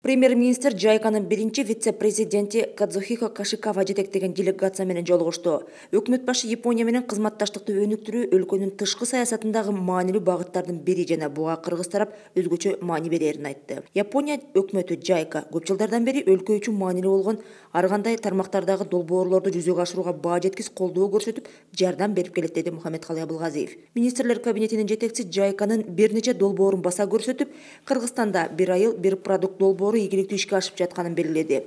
Премьер-министр Жайканын биринчи вице-президенти Кадзухико Кашикава жетектеген делегация менен жолугушту. Өкмөт башы Япония менен кызматташтыкты өнүктүрүү өлкөнүн тышкы саясатындагы маанилүү багыттардын бири жана буга кыргыз тарап өзгөчө маани берерин айтты. Япония өкмөтү Жайка көп жылдардан бери өлкө үчүн маанилүү болгон ар кандай тармактардагы долбоорлорду жүзөгө ашырууга баа жеткис колдоо көрсөтүп, жардам берип келет, деди Мухаммедкалый Абылгазиев. Министрлер кабинетинин жетекчиси Жайканын бир нече долбоорун баса көрсөтүп, Кыргызстанда бир айыл бир продукт долбоору ийгиликтүү ишке ашып жатканын белгиледи.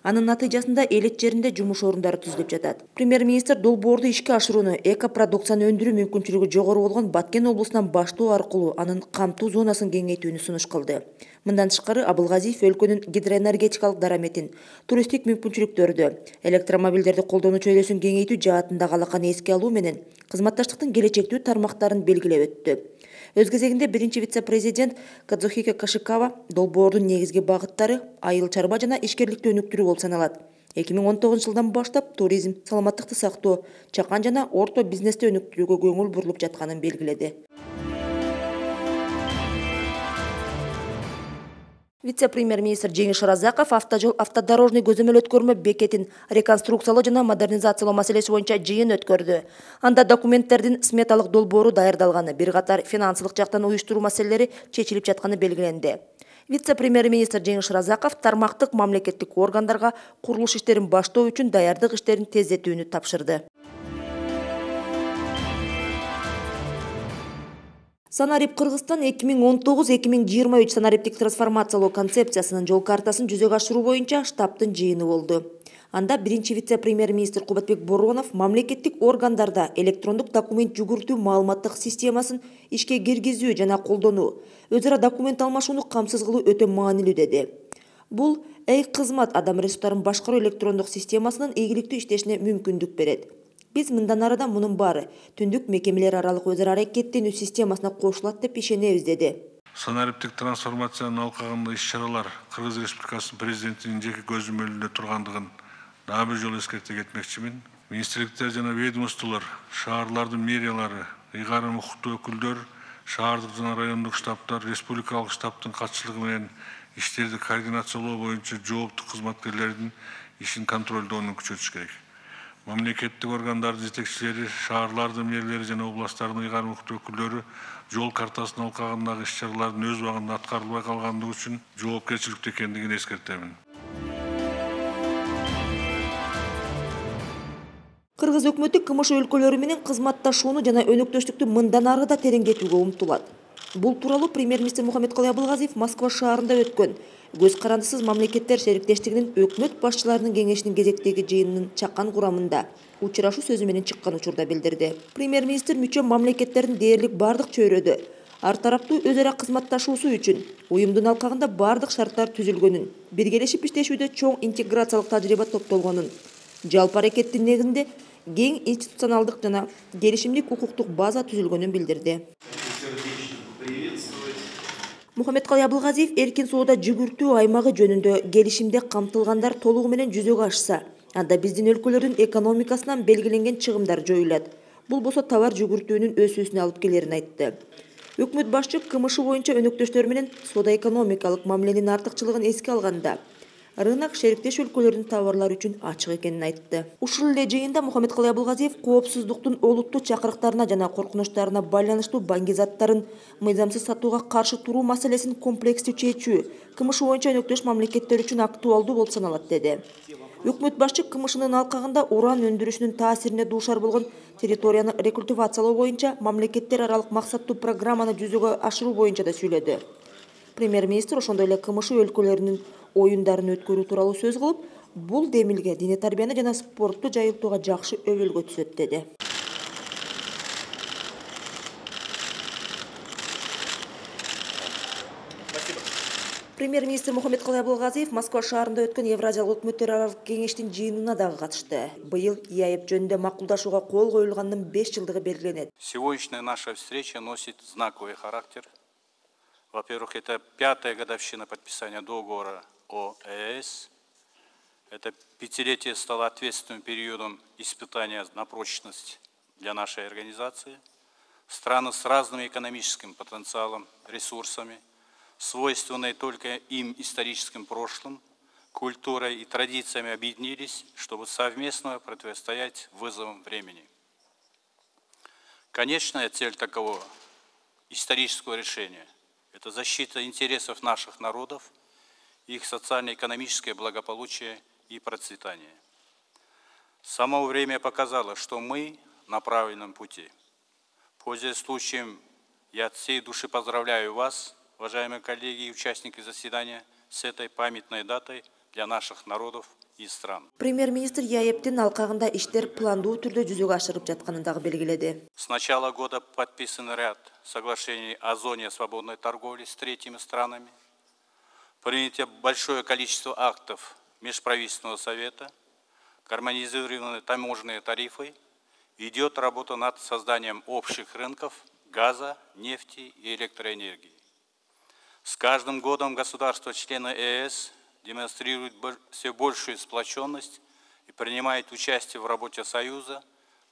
Анын натыйжасында элет жеринде жумуш орундары түзүлүп жатат. Премьер-министр долбоорду ишке ашырууну экопродукцияны өндүрүү мүмкүнчүлүгү жогору болгон Баткен облусунан баштоо аркылуу анын камтуу зонасын кеңейтүүнү сунуш кылды. Мындан тышкары Абылгазиев өлкөнүн гидроэнергетикалык дараметин, туристтик мүмкүнчүлүктөрдү, электромобилдерди колдонуу чөйрөсүн кеңейтүү жаатындагы алаканы эске алуу менен кызматташтыктын келечектүү тармактарын белгилеп өттү. Өз кезегинде биринчи вице-президент Кадзухико Кашикава долбоордун негизги багыттары айыл чарба жана ишкерликти өнүктүрүү болуп саналат. 2019-жылдан баштап туризм, саламаттыкты сактоо, чакан жана орто бизнести өнүктүрүүгө көңүл бурулуп жатканын белгиледи. Вице-премьер-министр Жеңиш Разаков автожол автодорожный көзөмөл өткөрмө бекетин реконструкциялоо жана модернизациялоо маселеси боюнча жыйын өткөрдү. Анда документтердин сметалык долбоору даярдалганы, бир катар финансылык жактан уюштуруу маселелери чечилип жатканы белгиленди. Вице-премьер-министр Жеңиш Разаков тармактык мамлекеттик органдарга курулуш иштерин баштоо үчүн даярдык иштерин тездетүүнү тапшырды. Санарип Кыргызстан 2019-2023 санариптик трансформациялоо концепциясынын жол картасын жүзөгө ашыруу боюнча штабтын жыйыны болду. Анда биринчи вице-премьер-министр Кубатбек Боронов мамлекеттик органдарда электрондук документ жүгүртүү маалыматтык системасын ишке киргизүү жана колдонуу, өз ара документ алмашууну камсыз кылуу өтө маанилүү деди. Бул кызмат адам ресурстарын башкаруу электрондук системасынын ийгиликтүү иштешине мүмкүндүк берет. Биз мындан арада мунун баары түндүк мекемелер аралык өз ара аракеттенүү системасына кошулат деп ишенебиз, деди. Санариптик трансформациянын алкагында иш-чаралар Кыргыз Республикасынын президентинин жеке көзөмөлүндө тургандыгын дагы бир жолу эскерте кетмекчимин. Министрликтер жана ведомстволор, шаарлардын мэриялары, ыйгарым укуктуу өкүлдөр, шаардык жана райондук штабтар, республикалык штабтын катчылыгы менен иштерди координациялоо боюнча жооптуу кызматкерлердин ишин контролдоону күчөтүш керек. Мамлекеттик органдардын жетекчилери, шаарлардын мэрлери жана областтардын ыйгарым укуктуу өкүлдөрү жол картасынын алкагындагы иш-чаралардын өз убагында аткарылбай калгандыгы үчүн жоопкерчиликтүү экендигин эскертемин. Кыргыз өкмөтү КМШ өлкөлөрү менен кызматташууну жана өнөктөштүктү мындан ары да тереңдетүүгө умтулат. Бул тууралуу премьер-министр Мухаммедкалый Абылгазиев Москва шаарында өткөн көз карандысыз мамлекеттер шериктештигинин өкмөт башчыларынын кеңешинин кезектеги жыйынынын чакан курамында учурашуу сөзү менен чыккан учурда билдирди. Премьер-министр мүчө мамлекеттердин дээрлик бардык чөйрөдө ар тараптуу өз ара кызматташуусу үчүн уюмдун алкагында бардык шарттар түзүлгөнүн, биргелешип иштешүүдө чоң интеграциялык тажрыйба топтолгонун, жалпы аракеттин негизинде кең институционалдык жана келишимдик укуктук база түзүлгөнүн билдирди. Мухаммедкалый Абылгазиев эркин соода жүгүртүү аймагы жөнүндө келишимде камтылгандар толугу менен жүзөгө ашса, анда биздин өлкөлөрдүн экономикасынан белгиленген чыгымдар жоюлат. Бул болсо товар жүгүртүүнүн өсүүсүнө алып келерин айтты. Өкмөт башчы КМШ боюнча өнөктөштөр менен соода-экономикалык мамиленин артыкчылыгын эске алганда, рынок шериктеш өлкөлөрдүн товарлары үчүн ачык экенин айтты. Ушул эле жыйында Мухаммедкалый Абылгазиев коопсуздуктун олуттуу чакырыктарына жана коркунучтарына байланыштуу баңги заттарын мыйзамсыз сатууга каршы туруу маселесин комплекстүү чечүү КМШ боюнча өнөктөш мамлекеттер үчүн актуалдуу болуп саналат, деди. Өкмөт башчы КМШнын алкагында уран өндүрүшүнүн таасирине дуушар болгон территорияны рекультивациялоо боюнча мамлекеттер аралык максаттуу программаны жүзөгө ашыруу боюнча да сүйлөдү. Премьер-министр ошондой эле КМШ өлкөлөрүнүн оюндарын өткөрүү тууралуу сөз кылып, бул демилге диний тарбияны жана спортту жайылтууга жакшы өбөлгө түзөт, деди. Премьер-министр Мухаммедкалый Абылгазиев Москва шаарында өткөн Евразиялык өкмөттөр аралык кеңештин жыйынына дагы катышты. Быйыл ЕАЭП жөнүндө макулдашууга кол коюлганынын 5 жылдыгы белгиленет. Сегодняшняя наша встреча носит знаковый характер. Во-первых, это 5-я годовщина подписания договора о ЕС. Это 5-летие стало ответственным периодом испытания на прочность для нашей организации. Страны с разным экономическим потенциалом, ресурсами свойственные только им историческим прошлым, культурой и традициями объединились, чтобы совместно противостоять вызовам времени. Конечная цель такого исторического решения – это защита интересов наших народов, их социально-экономическое благополучие и процветание. Само время показало, что мы на правильном пути. Пользуясь случаем, я от всей души поздравляю вас, уважаемые коллеги и участники заседания, с этой памятной датой для наших народов и стран. Премьер-министр ЯЭПтин алкагында иштер пландуу түрдө жүзөгө ашырып жатканын дагы белгиледи. С начала года подписан ряд соглашений о зоне свободной торговли с третьими странами. Принято большое количество актов Межправительственного совета, гармонизированы таможенные тарифы, идет работа над созданием общих рынков газа, нефти и электроэнергии. С каждым годом государства-члены ЕС демонстрируют все большую сплоченность и принимают участие в работе Союза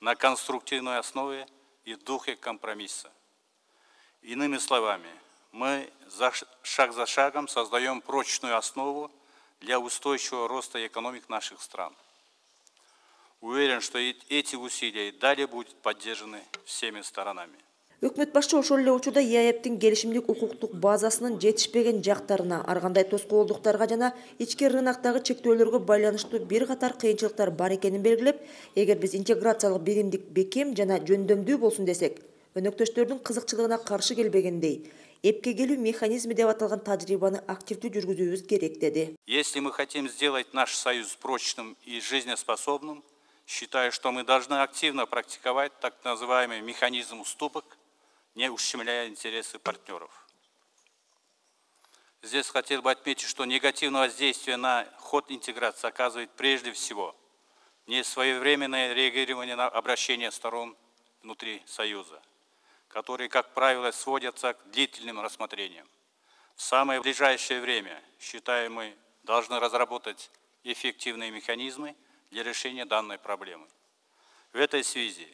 на конструктивной основе и в духе компромисса. Иными словами, мы шаг за шагом создаем прочную основу для устойчивого роста экономик наших стран. Уверен, что эти усилия далее будут поддержаны всеми сторонами. Өкмөт башы ошол эле учурда ЯЭПтин келишимдик укуктук базасынын жетишпеген жактарына, ар кандай тоскоолдуктарга жана ички рыноктогу чектөөлөргө байланыштуу бир катар кыйынчылыктар бар экенин белгилеп, эгер биз интеграциялык биримдик бекем жана жөндөмдүү болсун десек, өнөктөштөрдүн кызыкчылыгына каршы келбегендей, эпке келүү механизми деп аталган тажрыйбаны активдүү жүргүзүүбүз керек деди. Если мы хотим сделать наш союз прочным и жизнеспособным, считаю, что мы должны активно практиковать так называемый механизм уступок, не ущемляя интересы партнеров. Здесь хотел бы отметить, что негативное воздействие на ход интеграции оказывает прежде всего несвоевременное реагирование на обращения сторон внутри Союза, которые, как правило, сводятся к длительным рассмотрениям. В самое ближайшее время, считаю, мы должны разработать эффективные механизмы для решения данной проблемы. В этой связи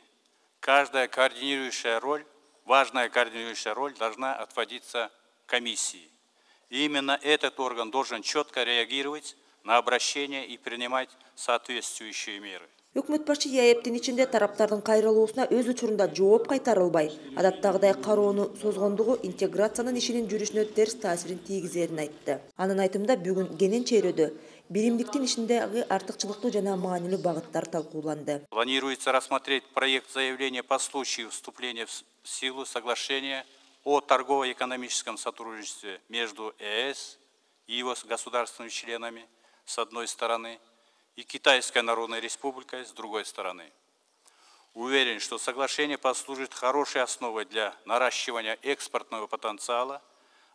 важная координирующая роль должна отводиться комиссии. И именно этот орган должен четко реагировать на обращения и принимать соответствующие меры. Өкмөт башы ЯЭПтин ичинде тараптардын кайрылуусуна өз учурунда жооп кайтарылбай, адаттагыдай кароону созгондугу интеграциянын ишинин жүрүшүнө терс таасирин тийгизерин айтты. Анын айтымында бүгүн Кенен чейрөдө биримдиктин ишиндеги артыкчылыктуу жана маанилүү багыттар талкууланды. Планируется рассмотреть проект заявления по случаю вступления в силу соглашения о торгово-экономическом сотрудничестве между ЕС и его государственными членами с одной стороны и Китайской Народной Республикой с другой стороны. Уверен, что соглашение послужит хорошей основой для наращивания экспортного потенциала,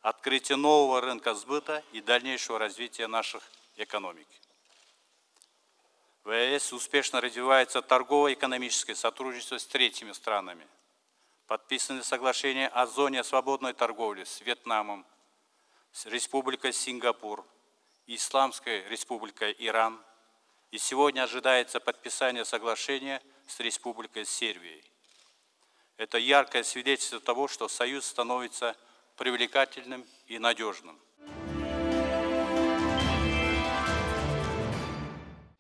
открытия нового рынка сбыта и дальнейшего развития наших экономик. В ЕС успешно развивается торгово-экономическое сотрудничество с третьими странами. Подписаны соглашения о зоне свободной торговли с Вьетнамом, с Республикой Сингапур, Исламской Республикой Иран, и сегодня ожидается подписание соглашения с Республикой Сербией. Это яркое свидетельство того, что Союз становится привлекательным и надежным.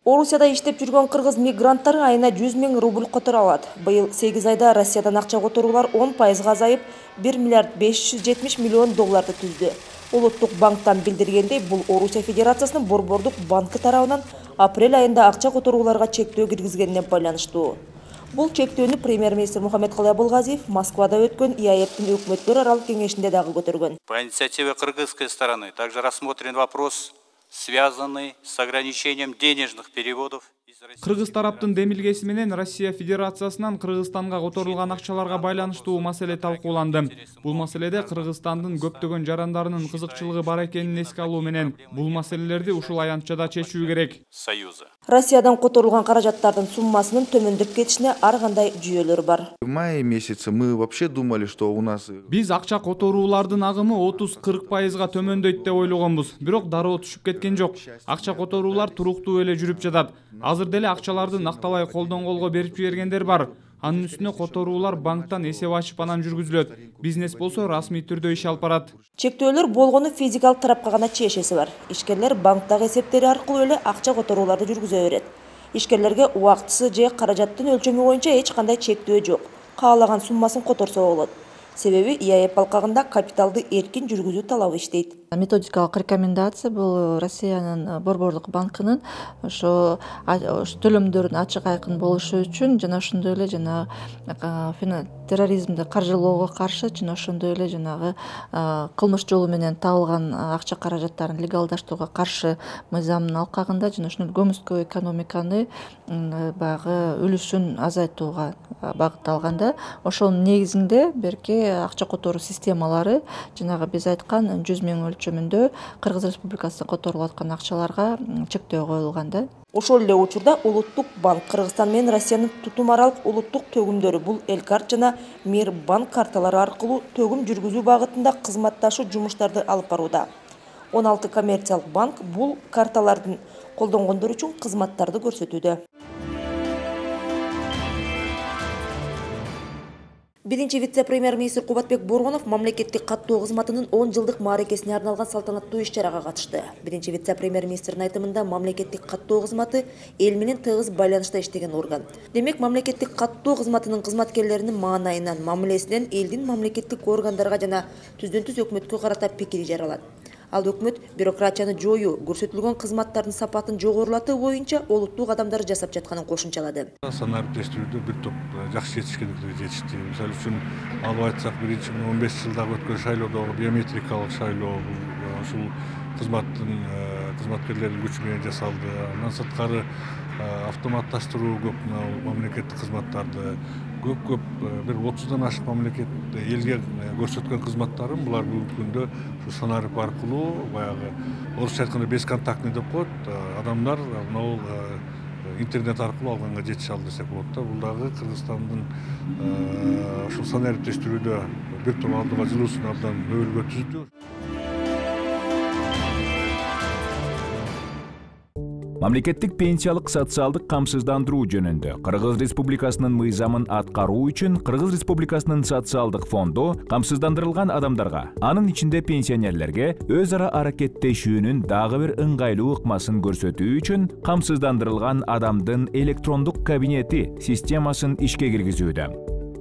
Орусияда иштеп жүргөн кыргыз мигранттары айына 100 000 рубль которо алат. Быйыл 8 айда Россиядан акча которуулар 10% азайып, 1 миллиард 570 миллион долларды түздү. Улуттук банктан билдиргендей, бул Орусия Федерациясынын Борбордук банкы тарабынан апрель айында акча которууларга чектөө киргизгенине байланыштуу. Бул чектөөнү премьер-министр Мухаммедкалый Абылгазиев Москвада өткөн ЯЭПтин өкмөттөр аралык кеңешинде дагы көтөргөн. По инициативе кыргызской стороны также рассмотрен вопрос, связанный с ограничением денежных переводов. Кыргыз тараптын демилгеси менен Россия Федерациясынан Кыргызстанга которулган акчаларга байланыштуу маселе талкууланды. Бул маселеде Кыргызстандын көптөгөн жарандарынын кызыкчылыгы бар экенин эске алуу менен бул маселелерди ушул аянтчада чечүү керек. Союза. Россиядан которулган каражаттардын суммасынын төмөндөп кетишине ар кандай жүйөлөр бар. В мае месяце мы вообще думали, что у нас Биз акча которуулардын агымы 30-40%га төмөндөйт деп ойлогонбуз, бирок дароо түшүп кеткен жок. Акча которуулар туруктуу эле жүрүп жатат. Азыр деле акчаларды накталай колдон колго берип жибергендер бар. Анын үстүнө которуулар банктан эсеп ачып анан жүргүзүлөт. Бизнес болсо расмий түрдө иш алып барат. Чектөөлөр болгону физикалык тарапка гана чечеси бар. Ишкерлер банктагы эсептери аркылуу эле акча которууларды жүргүзө берет. Ишкерлерге убактысы же каражаттын өлчөмү боюнча эч кандай чектөө жок. Каалаган суммасын которсо болот. Себеби ИАЭП алкагында капиталды эркин жүргүзүү талабы иштейт. Методикалык рекомендация бул Россиянын борборлук банкынын ошо төлөмдөрдүн ачык айкын болушу үчүн жана ошондой эле жанагы терроризмди каржылоого каршы жана ошондой эле жанагы кылмыш жолу менен табылган акча каражаттарын легалдаштоого каршы мыйзамдын алкагында жана ошондой көмүскө экономиканы баягы үлүшүн азайтууга багытталган да. Ошонун негизинде берки акча которуу системалары жанагы биз айткан 100 000 өлчөмүндө Кыргыз Республикасында которулуп аткан акчаларга чектөө коюлган да. Ошол эле учурда Улуттук банк Кыргызстан менен Россиянын тутум аралык улуттук төгүмдөрү бул Элкарт жана Мирбанк карталары аркылуу төгүм жүргүзүү багытында кызматташуу жумуштарды алып барууда. 16 коммерциялык банк бул карталардын колдонгондор үчүн кызматтарды көрсөтүүдө. Биринчи вице-премьер-министр Кубатбек Боргонов мамлекеттик каттоо кызматынын 10 жылдык мааракесине арналган салтанаттуу иш-чарага катышты. Биринчи вице-премьер-министрдин айтымында мамлекеттик каттоо кызматы эл менен тыгыз байланышта иштеген орган. Демек, мамлекеттик каттоо кызматынын кызматкерлеринин маанайынан, мамилесинен элдин мамлекеттик органдарга жана түздөн-түз өкмөткө карата пикири жаралат. Ал өкмөт бюрократияны жоюу, көрсөтүлгөн кызматтардын сапатын жогорулатуу боюнча олуттуу кадамдар жасап жатканын кошумчалады. Санариптештирүүдө бир топ жакшы жетишкендиктерге жетишти. Мисалы үчүн алып айтсак, 15 жылдагы өткөн шайлоодогу биометрикалык шайлоо ушул кызматкерлердин күчү менен жасалды. Андан сырткары автоматташтыруу көп мамлекеттик кызматтарды көп бир 30дан ашык мамлекет элге көрсөткөн кызматтарын булар бүгүнкү күндө санарип аркылуу баягы орусча айтканда бесконтактный деп коет, адамдар могул интернет аркылуу алганга жетише алды десек болот да. Бул дагы Кыргызстандын ушул санариптештирүүдө бир топ алдыга жылуусун абдан өбөлгө түздү. Мамлекеттик пенсиялык социалдык камсыздандыруу жөнүндө Кыргыз Республикасынын мыйзамын аткаруу үчүн Кыргыз Республикасынын социалдык фонду камсыздандырылган адамдарга, анын ичинде пенсионерлерге өз ара аракеттешүүнүн дагы бир ыңгайлуу ыкмасын көрсөтүү үчүн камсыздандырылган адамдын электрондук кабинети системасын ишке киргизүүдө.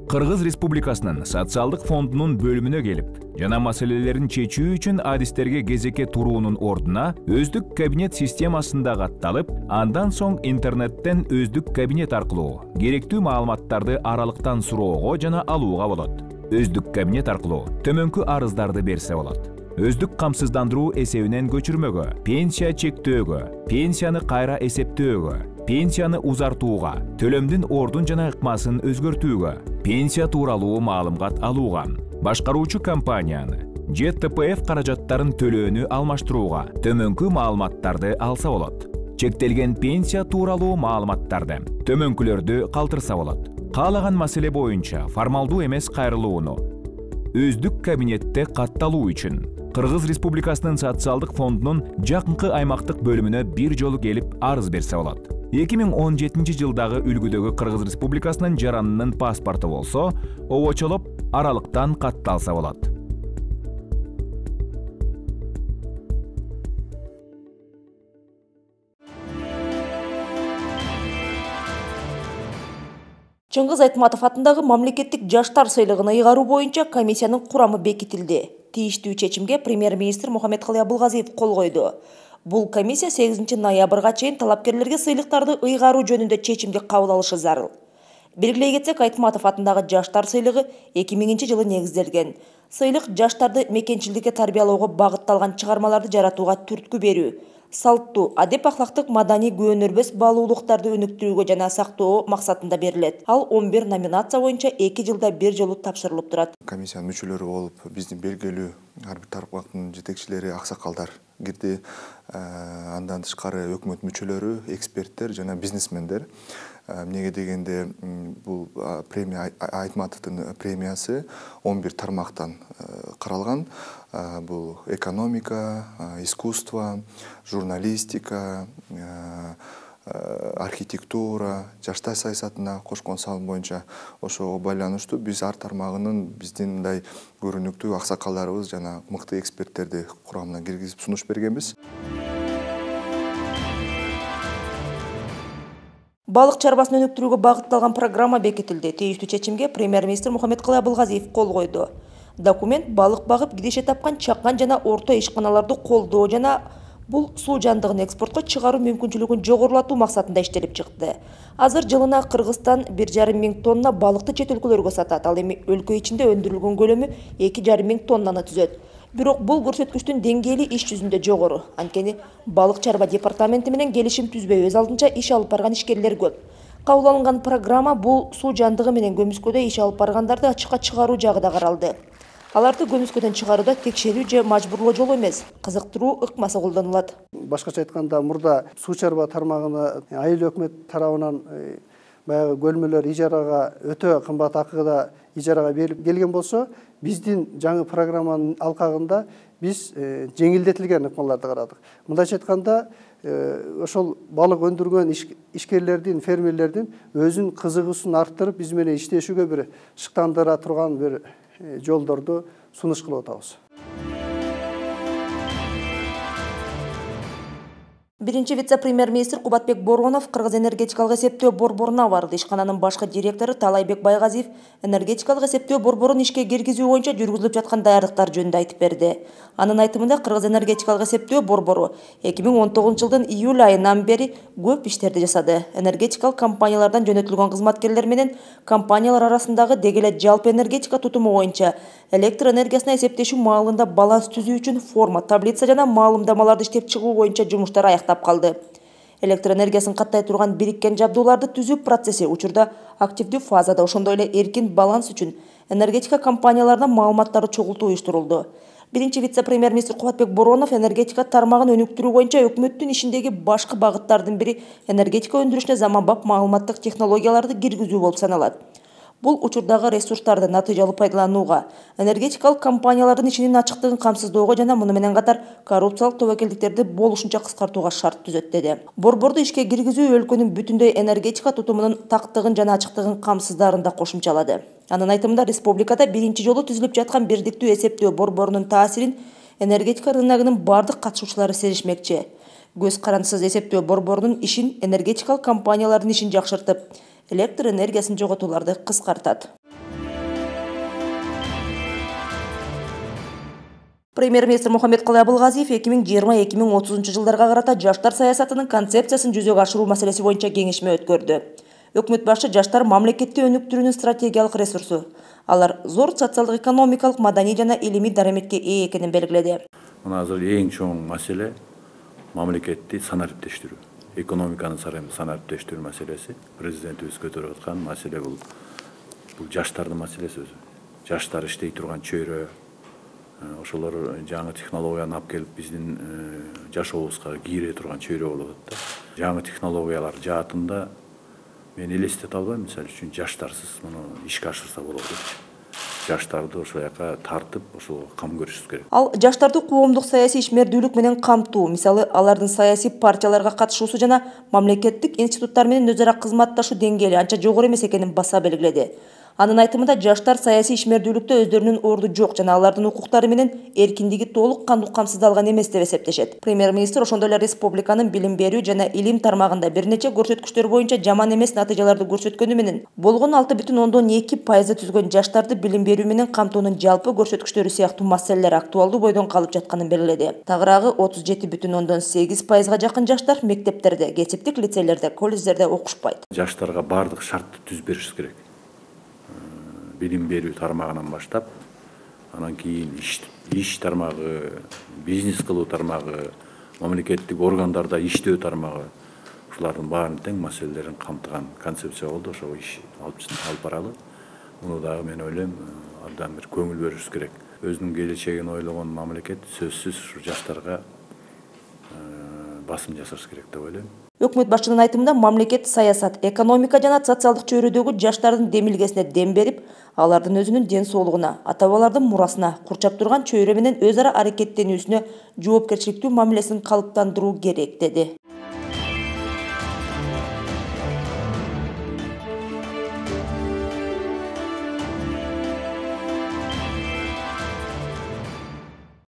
Кыргыз Республикасынын социалдык фондунун бөлүмүнө келип, жана маселелерин чечүү үчүн адистерге кезекке туруунун ордуна өздүк кабинет системасында катталып, андан соң интернеттен өздүк кабинет аркылуу керектүү маалыматтарды аралыктан суроого жана алууга болот. Өздүк кабинет аркылуу төмөнкү арыздарды берсе болот. Өздүк камсыздандыруу эсебинен көчүрмөгө, пенсия чектөөгө, пенсияны кайра эсептөөгө, пенсияны узартууга, төлөмдүн ордун жана ыкмасын өзгөртүүгө, пенсия тууралуу маалымат алууга, башкаруучу компанияны же ТПФ каражаттарын төлөөнү алмаштырууга төмөнкү маалыматтарды алса болот. Чектелген пенсия тууралуу маалыматтарды төмөнкүлөрдү калтырса болот. Каалаган маселе боюнча формалдуу эмес кайрылууну өздүк кабинетте катталуу үчүн Кыргыз Республикасынын социалдык фондунун жакынкы аймактык бөлүмүнө бир жолу келип арыз берсе болот. 2017 жылдагы үлгүдөгү Кыргыз Республикасынын жаранынын паспорту болсо, обочолоп аралыктан катталса болот. Чыңгыз Айтматов атындагы мамлекеттик жаштар сыйлыгын ыйгаруу боюнча комиссиянын курамы бекитилди. Тийиштүү чечимге премьер-министр Мухаммедкалый Абылгазиев кол койду. Бул комиссия 8 ноябрга чейин талапкерлерге сыйлыктарды ыйгаруу жөнүндө чечимди кабыл алышы зарыл. Белгилей кетсек, Айтматов атындагы жаштар сыйлыгы 2000 жылы негизделген. Сыйлык жаштарды мекенчилдикке тарбиялоого багытталган чыгармаларды жаратууга түрткү берүү, салттуу, адеп ахлактык маданий көөнөрбөс баалуулуктарды өнүктүүгө жана сактоо максатында берилет. Ал 11 номинация боюнча 2 жылда бир жолу тапшырылып турат. Комиссиянын мүчөлөрү болуп, биздин белгилүү ар бир тармактын жетекчилери, аксакалдар кирди. Андан тышкары өкмөт мүчөлөрү, эксперттер жана бизнесмендер. Эмнеге дегенде бул премия Айтматовдун премиясы 11 тармактан каралган. Бул экономика, искусство, журналистика, архитектура, жаштар саясатына кошкон салым боюнча ошого байланыштуу биз ар тармагынын биздин мындай көрүнүктүү аксакалдарыбыз жана мыкты эксперттерди курамына киргизип сунуш бергенбиз. Балык чарбасын өнүктүрүүгө багытталган программа бекитилди. Тийиштүү чечимге премьер-министр Мухаммедкалый Абылгазиев кол койду. Документ балык багып киреше тапкан чакан жана орто ишканаларды колдоо жана бул суу жандыгын экспортко чыгаруу мүмкүнчүлүгүн жогорулатуу максатында иштелип чыкты. Азыр жылына Кыргызстан 1,5 миң тонна балыкты чет өлкөлөргө сатат. Ал эми өлкө ичинде өндүрүлгөн көлөмү 2,5 миң тоннаны түзөт. Бирок бул көрсөткүчтүн деңгээли иш жүзүндө жогору. Анткени балык чарба департаменти менен келишим түзбөй өз алдынча иш алып барган ишкерлер көп. Кабыл алынган программа бул суу жандыгы менен көмүскөдө иш алып баргандарды ачыкка чыгаруу жагы да каралды. Аларды көмүскөдөн чыгарууда текшерүү же мажбурлоо жол эмес, кызыктыруу ыкмасы колдонулат. Башкача айтканда, мурда суу чарба тармагына айыл өкмөт тарабынан баягы бөлмөлөр ижарага өтө кымбат акыда ижарага берилип келген болсо, биздин жаңы программанын алкагында биз жеңилдетилген ыкмаларды карадык. Мындайча айтканда, ошол балык өндүргөн ишкерлердин, фермерлердин өзүнүн кызыгуусун арттырып, биз менен иштешүүгө бир шыктандыра турган бир жолдорду сунуш кылып атабыз. Биринчи вице-премьер-министр Кубатбек Боронов Кыргыз энергетикалык эсептөө борборуна барды. Ишкананын башкы директору Талайбек Байгазиев энергетикалык эсептөө борборун ишке киргизүү боюнча жүргүзүлүп жаткан даярдыктар жөнүндө айтып берди. Анын айтымында Кыргыз энергетикалык эсептөө борбору 2019 жылдын июль айынан бери көп иштерди жасады. Энергетикалык компаниялардан жөнөтүлгөн кызматкерлер менен компаниялар арасындагы деги эле жалпы энергетика тутуму боюнча электр энергиясына эсептешүү маалында баланс түзүү үчүн форма, таблица жана маалымдамаларды иштеп чыгуу боюнча жумуштар аяктап калды. Электр энергиясын каттай турган бириккен жабдууларды түзүү процесси учурда активдүү фазада, ошондой эле эркин баланс үчүн энергетика компанияларына маалыматтарды чогултуу уюштурулду. Биринчи вице-премьер-министр Кубатбек Боронов энергетика тармагын өнүктүрүү боюнча өкмөттүн ишиндеги башкы багыттардын бири энергетика өндүрүшүнө заманбап маалыматтык технологияларды киргизүү болуп саналат. Бул учурдагы ресурстарды натыйжалуу пайдаланууга, энергетикалык компаниялардын ишинин ачыктыгын камсыздоого жана муну менен катар коррупциялык тобокелдиктерди болушунча кыскартууга шарт түзөт деди. Борборду ишке киргизүү өлкөнүн бүтүндөй энергетика тутумунун тактыгын жана ачыктыгын камсыздарын да кошумчалады. Анын айтымында республикада биринчи жолу түзүлүп жаткан бирдиктүү эсептөө борборунун таасирин энергетика рыногунун бардык катышуучулары сезишмекчи. Көз карандысыз эсептөө борборунун ишин энергетикалык компаниялардын ишин жакшыртып, электр энергиясын жоготууларды кыскартат. Премьер-министр Мухаммедкалый Абылгазиев 2020-2030 жылдарга карата жаштар саясатынын концепциясын жүзөгө ашыруу маселеси боюнча кеңешме өткөрдү. Өкмөт башы жаштар мамлекетти өнүктүрүүнүн стратегиялык ресурсу. Алар зор социалдык, экономикалык, маданий жана илимий дараметке ээ экенин белгиледи. Мына азыр эң чоң маселе мамлекетти санариптештирүү. Экономиканы санариптештирүү маселеси. Президентибиз көтөрүп аткан маселе бул жаштардын маселеси өзү. Жаштар иштей турган чөйрө, ошолор жаңы технологияны алып келип биздин жашообузга кире турган чөйрө болуп атат. Жаңы технологиялар жаатында мен элестете албайм, мисалы үчүн жаштарсыз муну ишке ашырса болот депчи. Жаштарды ошол жака тартып, ошол кам көрүшүбүз керек. Ал жаштарды коомдук саясий ишмердүүлүк менен камтуу, мисалы алардын саясий партияларга катышуусу жана мамлекеттик институттар менен өз ара кызматташуу деңгээли анча жогору эмес экенин баса белгиледи. Анын айтымында жаштар саясий ишмердүүлүктө өздөрүнүн орду жок жана алардын укуктары менен эркиндиги толук кандуу камсыздалган эмес деп эсептешет. Премьер-министр ошондой эле республиканын билим берүү жана илим тармагында бир нече көрсөткүчтөр боюнча жаман эмес натыйжаларды көрсөткөнү менен болгон 6,2% түзгөн жаштарды билим берүү менен камтуунун жалпы көрсөткүчтөрү сыяктуу маселелер актуалдуу бойдон калып жатканын белгиледи. Тагыраагы 37,8%га жакын жаштар мектептерде, кесиптик лицейлерде, колледждерде окушпайт. Жаштарга бардык шартты түзүп беришибиз керек. Билим берүү тармагынан баштап, анан кийин иш тармагы, бизнес кылуу тармагы, мамлекеттик органдарда иштөө тармагы, ушулардын баарын тең маселелерин камтыган концепция болду. Ошого иш алып баралы. Муну дагы мен ойлойм, абдан бир көңүл беришибиз керек. Өзүнүн келечегин ойлогон мамлекет сөзсүз ушу жаштарга басым жасаш керек деп ойлойм. Өкмөт башчынын айтымында мамлекет саясат, экономика жана социалдык чөйрөдөгү жаштардын демилгесине дем берип, алардын өзүнүн ден соолугуна, ата-бабалардын мурасына, курчап турган чөйрө менен өз ара аракеттенүүсүнө жоопкерчиликтүү мамилесин калыптандыруу керек деди.